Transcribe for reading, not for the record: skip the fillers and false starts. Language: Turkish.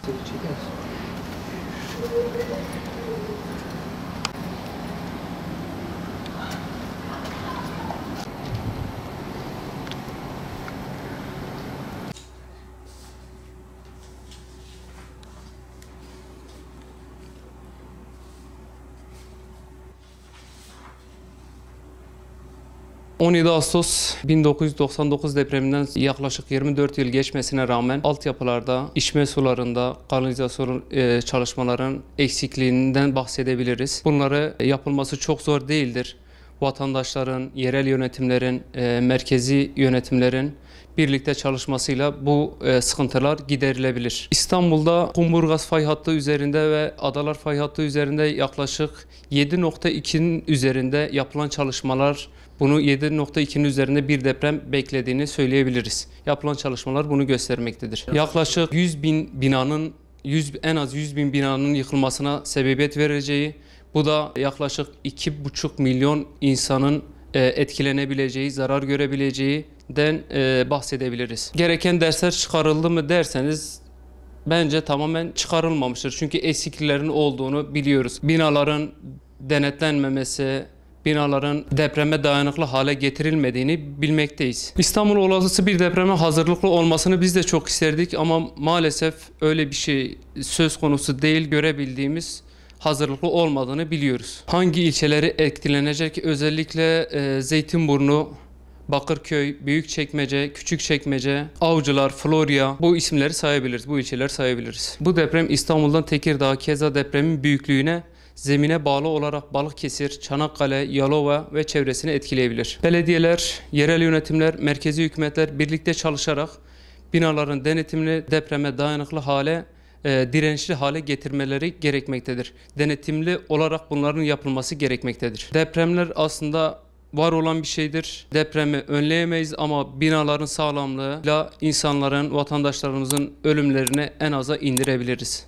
Çekersin. 17 Ağustos 1999 depreminden yaklaşık 24 yıl geçmesine rağmen altyapılarda, içme sularında, kanalizasyon çalışmaların eksikliğinden bahsedebiliriz. Bunları yapılması çok zor değildir. Vatandaşların, yerel yönetimlerin, merkezi yönetimlerin birlikte çalışmasıyla bu sıkıntılar giderilebilir. İstanbul'da Kumburgaz fay hattı üzerinde ve Adalar fay hattı üzerinde yaklaşık 7.2'nin üzerinde yapılan çalışmalar, bunu 7.2'nin üzerinde bir deprem beklediğini söyleyebiliriz. Yapılan çalışmalar bunu göstermektedir. Yaklaşık 100 bin binanın, en az 100 bin binanın yıkılmasına sebebiyet vereceği, bu da yaklaşık 2,5 milyon insanın etkilenebileceği, zarar görebileceğinden bahsedebiliriz. Gereken dersler çıkarıldı mı derseniz, bence tamamen çıkarılmamıştır. Çünkü eksikliklerin olduğunu biliyoruz. Binaların denetlenmemesi, binaların depreme dayanıklı hale getirilmediğini bilmekteyiz. İstanbul olası bir depreme hazırlıklı olmasını biz de çok isterdik ama maalesef öyle bir şey söz konusu değil. Görebildiğimiz hazırlıklı olmadığını biliyoruz. Hangi ilçeleri etkilenecek? Özellikle Zeytinburnu, Bakırköy, Büyükçekmece, Küçükçekmece, Avcılar, Florya, bu isimleri sayabiliriz, bu ilçeleri sayabiliriz. Bu deprem İstanbul'dan Tekirdağ, keza depremin büyüklüğüne, zemine bağlı olarak Balıkesir, Çanakkale, Yalova ve çevresini etkileyebilir. Belediyeler, yerel yönetimler, merkezi hükümetler birlikte çalışarak binaların denetimli, depreme dayanıklı hale, dirençli hale getirmeleri gerekmektedir. Denetimli olarak bunların yapılması gerekmektedir. Depremler aslında var olan bir şeydir. Depremi önleyemeyiz ama binaların sağlamlığıyla insanların, vatandaşlarımızın ölümlerini en aza indirebiliriz.